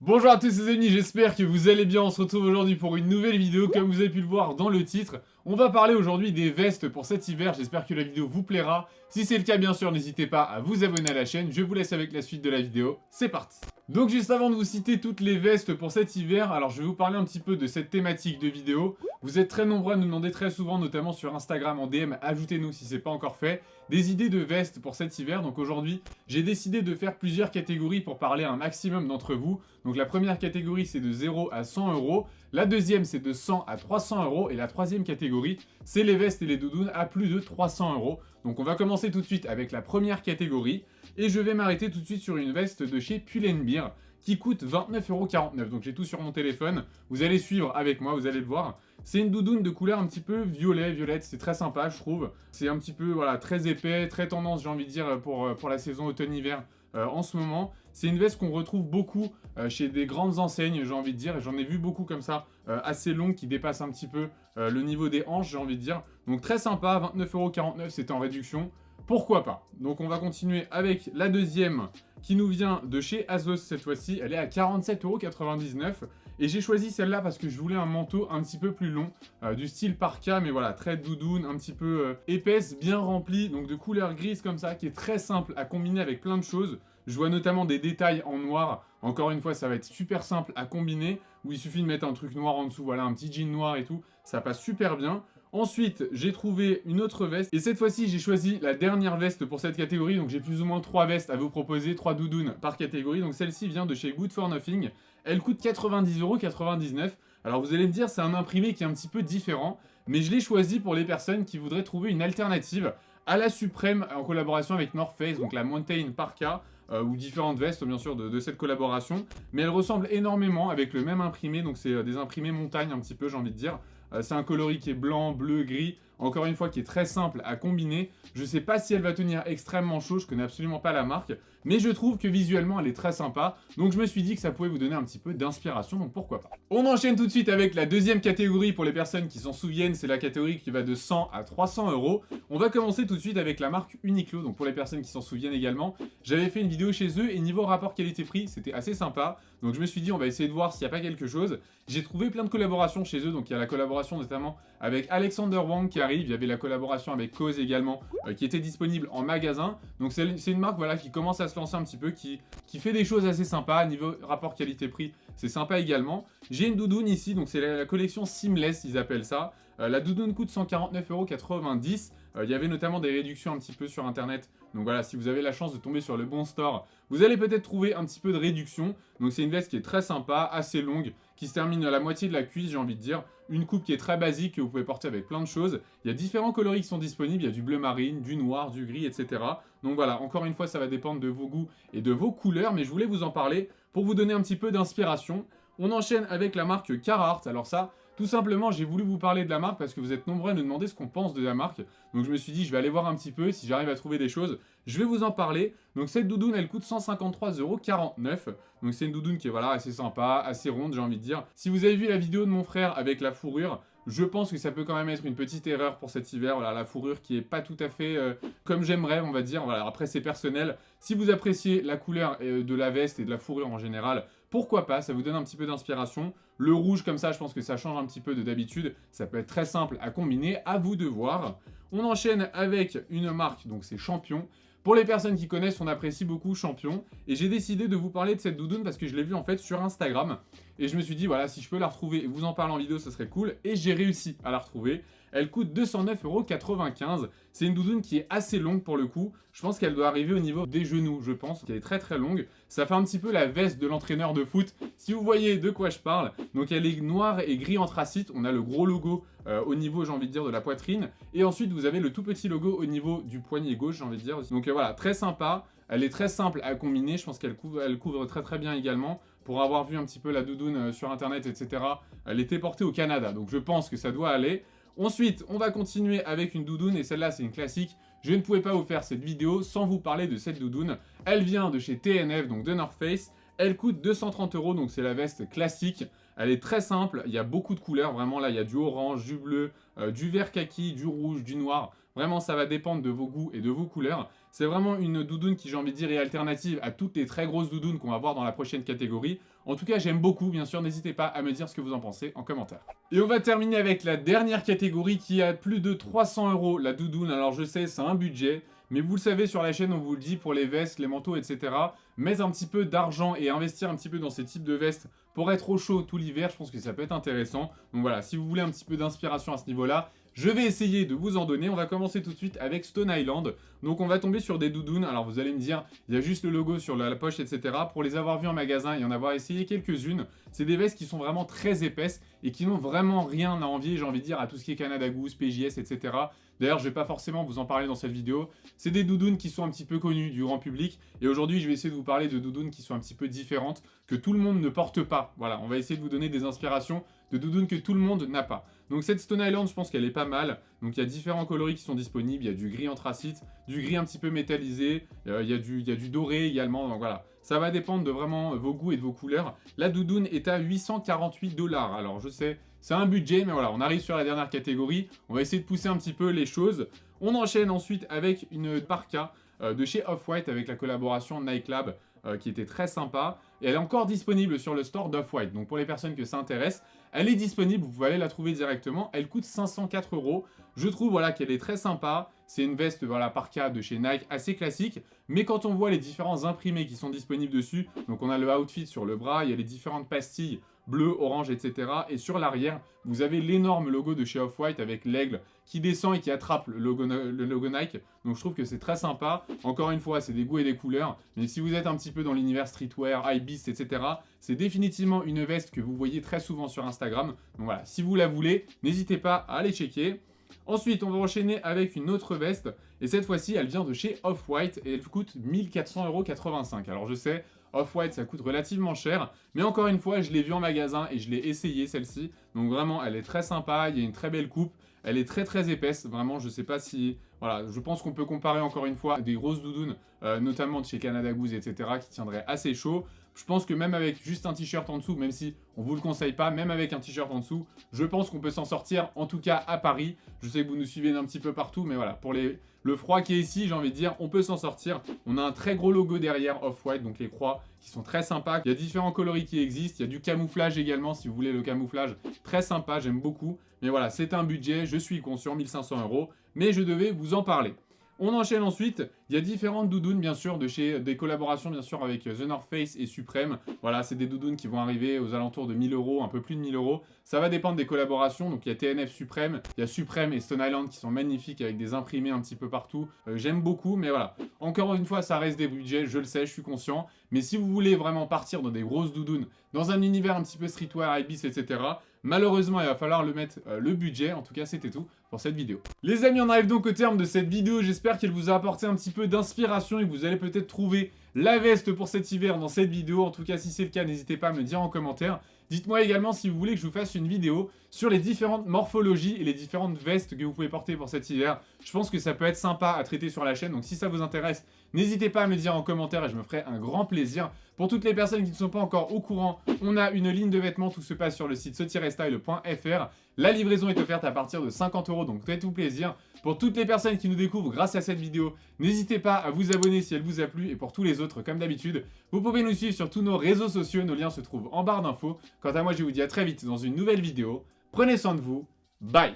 Bonjour à tous les amis, j'espère que vous allez bien. On se retrouve aujourd'hui pour une nouvelle vidéo. Comme vous avez pu le voir dans le titre, on va parler aujourd'hui des vestes pour cet hiver. J'espère que la vidéo vous plaira. Si c'est le cas, bien sûr, n'hésitez pas à vous abonner à la chaîne. Je vous laisse avec la suite de la vidéo. C'est parti. Donc juste avant de vous citer toutes les vestes pour cet hiver, alors je vais vous parler un petit peu de cette thématique de vidéo. Vous êtes très nombreux à nous demander très souvent, notamment sur Instagram en DM, ajoutez-nous si c'est pas encore fait, des idées de vestes pour cet hiver. Donc aujourd'hui, j'ai décidé de faire plusieurs catégories pour parler à un maximum d'entre vous. Donc la première catégorie, c'est de 0 à 100 euros. La deuxième, c'est de 100 à 300 euros. Et la troisième catégorie, c'est les vestes et les doudounes à plus de 300 euros. Donc on va commencer tout de suite avec la première catégorie. Et je vais m'arrêter tout de suite sur une veste de chez Pull&Bear qui coûte 29,49 €. Donc j'ai tout sur mon téléphone. Vous allez suivre avec moi, vous allez le voir. C'est une doudoune de couleur un petit peu violette, c'est très sympa je trouve. C'est un petit peu voilà, très épais, très tendance j'ai envie de dire pour la saison automne-hiver en ce moment. C'est une veste qu'on retrouve beaucoup chez des grandes enseignes j'ai envie de dire. Et j'en ai vu beaucoup comme ça, assez longues qui dépassent un petit peu le niveau des hanches j'ai envie de dire. Donc très sympa, 29,49 €, c'était en réduction. Pourquoi pas? Donc on va continuer avec la deuxième qui nous vient de chez Azos cette fois-ci. Elle est à 47,99 €. Et j'ai choisi celle-là parce que je voulais un manteau un petit peu plus long, du style parka, mais voilà, très doudoune, un petit peu épaisse, bien remplie, donc de couleur grise comme ça, qui est très simple à combiner avec plein de choses. Je vois notamment des détails en noir. Encore une fois, ça va être super simple à combiner, où il suffit de mettre un truc noir en dessous, voilà, un petit jean noir et tout, ça passe super bien. Ensuite, j'ai trouvé une autre veste, et cette fois-ci, j'ai choisi la dernière veste pour cette catégorie, donc j'ai plus ou moins 3 vestes à vous proposer, 3 doudounes par catégorie, donc celle-ci vient de chez Good for Nothing, elle coûte 90,99 €. Alors vous allez me dire, c'est un imprimé qui est un petit peu différent, mais je l'ai choisi pour les personnes qui voudraient trouver une alternative à la Supreme en collaboration avec North Face, donc la Mountain Parka, ou différentes vestes bien sûr de cette collaboration, mais elle ressemble énormément avec le même imprimé, donc c'est des imprimés montagne un petit peu j'ai envie de dire. C'est un coloris qui est blanc, bleu, gris, encore une fois qui est très simple à combiner. Je sais pas si elle va tenir extrêmement chaud, je connais absolument pas la marque, mais je trouve que visuellement elle est très sympa, donc je me suis dit que ça pouvait vous donner un petit peu d'inspiration, donc pourquoi pas. On enchaîne tout de suite avec la deuxième catégorie pour les personnes qui s'en souviennent, c'est la catégorie qui va de 100 à 300 €. On va commencer tout de suite avec la marque Uniqlo, donc pour les personnes qui s'en souviennent également, j'avais fait une vidéo chez eux et niveau rapport qualité-prix, c'était assez sympa, donc je me suis dit on va essayer de voir s'il n'y a pas quelque chose. J'ai trouvé plein de collaborations chez eux, donc il y a la collaboration notamment avec Alexander Wang qui arrive, il y avait la collaboration avec Cause également qui était disponible en magasin, donc c'est une marque voilà, qui commence à se lancer un petit peu, qui fait des choses assez sympas, niveau rapport qualité-prix, c'est sympa également. J'ai une doudoune ici, donc c'est la collection Seamless, ils appellent ça. La doudoune coûte 149,90 €. Il y avait notamment des réductions un petit peu sur internet. Donc voilà, si vous avez la chance de tomber sur le bon store, vous allez peut-être trouver un petit peu de réduction. Donc c'est une veste qui est très sympa, assez longue, qui se termine à la moitié de la cuisse, j'ai envie de dire. Une coupe qui est très basique, que vous pouvez porter avec plein de choses. Il y a différents coloris qui sont disponibles, il y a du bleu marine, du noir, du gris, etc. Donc voilà, encore une fois, ça va dépendre de vos goûts et de vos couleurs, mais je voulais vous en parler pour vous donner un petit peu d'inspiration. On enchaîne avec la marque Carhartt. Alors ça, tout simplement, j'ai voulu vous parler de la marque parce que vous êtes nombreux à nous demander ce qu'on pense de la marque. Donc je me suis dit, je vais aller voir un petit peu, si j'arrive à trouver des choses, je vais vous en parler. Donc cette doudoune, elle coûte 153,49 €. Donc c'est une doudoune qui est voilà, assez sympa, assez ronde, j'ai envie de dire. Si vous avez vu la vidéo de mon frère avec la fourrure, je pense que ça peut quand même être une petite erreur pour cet hiver. Voilà, la fourrure qui est pas tout à fait comme j'aimerais, on va dire. Voilà, après c'est personnel. Si vous appréciez la couleur de la veste et de la fourrure en général, pourquoi pas, ça vous donne un petit peu d'inspiration. Le rouge comme ça, je pense que ça change un petit peu de d'habitude. Ça peut être très simple à combiner, à vous de voir. On enchaîne avec une marque, donc c'est Champion. Pour les personnes qui connaissent, on apprécie beaucoup Champion. Et j'ai décidé de vous parler de cette doudoune parce que je l'ai vue en fait sur Instagram. Et je me suis dit, voilà, si je peux la retrouver et vous en parler en vidéo, ce serait cool. Et j'ai réussi à la retrouver. Elle coûte 209,95 €. C'est une doudoune qui est assez longue pour le coup. Je pense qu'elle doit arriver au niveau des genoux, je pense. Elle est très très longue. Ça fait un petit peu la veste de l'entraîneur de foot. Si vous voyez de quoi je parle. Donc elle est noire et gris anthracite. On a le gros logo au niveau, j'ai envie de dire, de la poitrine. Et ensuite, vous avez le tout petit logo au niveau du poignet gauche, j'ai envie de dire. Donc voilà, très sympa. Elle est très simple à combiner. Je pense qu'elle couvre très très bien également. Pour avoir vu un petit peu la doudoune sur internet, etc. Elle était portée au Canada. Donc je pense que ça doit aller. Ensuite, on va continuer avec une doudoune, et celle-là, c'est une classique. Je ne pouvais pas vous faire cette vidéo sans vous parler de cette doudoune. Elle vient de chez TNF, donc de North Face. Elle coûte 230 €, donc c'est la veste classique. Elle est très simple, il y a beaucoup de couleurs, vraiment là, il y a du orange, du bleu, du vert kaki, du rouge, du noir. Vraiment, ça va dépendre de vos goûts et de vos couleurs. C'est vraiment une doudoune qui, j'ai envie de dire, est alternative à toutes les très grosses doudounes qu'on va voir dans la prochaine catégorie. En tout cas, j'aime beaucoup, bien sûr, n'hésitez pas à me dire ce que vous en pensez en commentaire. Et on va terminer avec la dernière catégorie qui a plus de 300 € la doudoune. Alors je sais, c'est un budget, mais vous le savez, sur la chaîne, on vous le dit, pour les vestes, les manteaux, etc. Mettre un petit peu d'argent et investir un petit peu dans ces types de vestes pour être au chaud tout l'hiver, je pense que ça peut être intéressant. Donc voilà, si vous voulez un petit peu d'inspiration à ce niveau-là, je vais essayer de vous en donner. On va commencer tout de suite avec Stone Island. Donc on va tomber sur des doudounes. Alors vous allez me dire, il y a juste le logo sur la poche, etc. Pour les avoir vues en magasin et en avoir essayé quelques-unes, c'est des vestes qui sont vraiment très épaisses et qui n'ont vraiment rien à envier, j'ai envie de dire, à tout ce qui est Canada Goose, PJS, etc. D'ailleurs, je vais pas forcément vous en parler dans cette vidéo. C'est des doudounes qui sont un petit peu connues du grand public. Et aujourd'hui, je vais essayer de vous parler de doudounes qui sont un petit peu différentes, que tout le monde ne porte pas. Voilà, on va essayer de vous donner des inspirations de doudounes que tout le monde n'a pas. Donc cette Stone Island, je pense qu'elle est pas mal. Donc il y a différents coloris qui sont disponibles. Il y a du gris anthracite, du gris un petit peu métallisé. Il y a du doré également. Donc voilà, ça va dépendre de vraiment vos goûts et de vos couleurs. La doudoune est à 848 $. Alors je sais, c'est un budget, mais voilà, on arrive sur la dernière catégorie. On va essayer de pousser un petit peu les choses. On enchaîne ensuite avec une parka de chez Off-White avec la collaboration Nike Lab qui était très sympa. Et elle est encore disponible sur le store d'Off-White. Donc pour les personnes que ça intéresse, elle est disponible, vous pouvez aller la trouver directement. Elle coûte 504 €. Je trouve voilà, qu'elle est très sympa. C'est une veste voilà, parka de chez Nike assez classique. Mais quand on voit les différents imprimés qui sont disponibles dessus, donc on a le outfit sur le bras, il y a les différentes pastilles bleu, orange, etc. Et sur l'arrière, vous avez l'énorme logo de chez Off-White avec l'aigle qui descend et qui attrape le logo Nike. Donc je trouve que c'est très sympa. Encore une fois, c'est des goûts et des couleurs. Mais si vous êtes un petit peu dans l'univers streetwear, hypebeast, etc., c'est définitivement une veste que vous voyez très souvent sur Instagram. Donc voilà, si vous la voulez, n'hésitez pas à aller checker. Ensuite, on va enchaîner avec une autre veste. Et cette fois-ci, elle vient de chez Off-White et elle coûte 1485 €. Alors je sais, Off-White, ça coûte relativement cher. Mais encore une fois, je l'ai vue en magasin et je l'ai essayée celle-ci. Donc vraiment, elle est très sympa, il y a une très belle coupe. Elle est très très épaisse, vraiment, je sais pas si... Voilà, je pense qu'on peut comparer encore une fois à des grosses doudounes, notamment de chez Canada Goose, etc., qui tiendraient assez chaud. Je pense que même avec juste un t-shirt en dessous, même si on vous le conseille pas, même avec un t-shirt en dessous, je pense qu'on peut s'en sortir, en tout cas à Paris. Je sais que vous nous suivez d'un petit peu partout, mais voilà, pour le froid qui est ici, j'ai envie de dire, on peut s'en sortir. On a un très gros logo derrière Off-White, donc les croix qui sont très sympas. Il y a différents coloris qui existent, il y a du camouflage également, si vous voulez le camouflage, très sympa, j'aime beaucoup. Mais voilà, c'est un budget, je suis conscient, 1500 €, mais je devais vous en parler. On enchaîne ensuite, il y a différentes doudounes bien sûr, des collaborations bien sûr avec The North Face et Supreme. Voilà, c'est des doudounes qui vont arriver aux alentours de 1000 €, un peu plus de 1000 €. Ça va dépendre des collaborations, donc il y a TNF Supreme, il y a Supreme et Stone Island qui sont magnifiques avec des imprimés un petit peu partout. J'aime beaucoup, mais voilà. Encore une fois, ça reste des budgets, je le sais, je suis conscient. Mais si vous voulez vraiment partir dans des grosses doudounes, dans un univers un petit peu streetwear, hypebeast, etc., malheureusement, il va falloir le mettre le budget. En tout cas, c'était tout pour cette vidéo. Les amis, on arrive donc au terme de cette vidéo. J'espère qu'elle vous a apporté un petit peu d'inspiration et que vous allez peut-être trouver la veste pour cet hiver dans cette vidéo. En tout cas, si c'est le cas, n'hésitez pas à me le dire en commentaire. Dites-moi également si vous voulez que je vous fasse une vidéo sur les différentes morphologies et les différentes vestes que vous pouvez porter pour cet hiver. Je pense que ça peut être sympa à traiter sur la chaîne, donc si ça vous intéresse, n'hésitez pas à me le dire en commentaire et je me ferai un grand plaisir. Pour toutes les personnes qui ne sont pas encore au courant, on a une ligne de vêtements, tout se passe sur le site se-style.fr. La livraison est offerte à partir de 50 €, donc faites-vous plaisir. Pour toutes les personnes qui nous découvrent grâce à cette vidéo, n'hésitez pas à vous abonner si elle vous a plu. Et pour tous les autres, comme d'habitude, vous pouvez nous suivre sur tous nos réseaux sociaux. Nos liens se trouvent en barre d'infos. Quant à moi, je vous dis à très vite dans une nouvelle vidéo. Prenez soin de vous. Bye!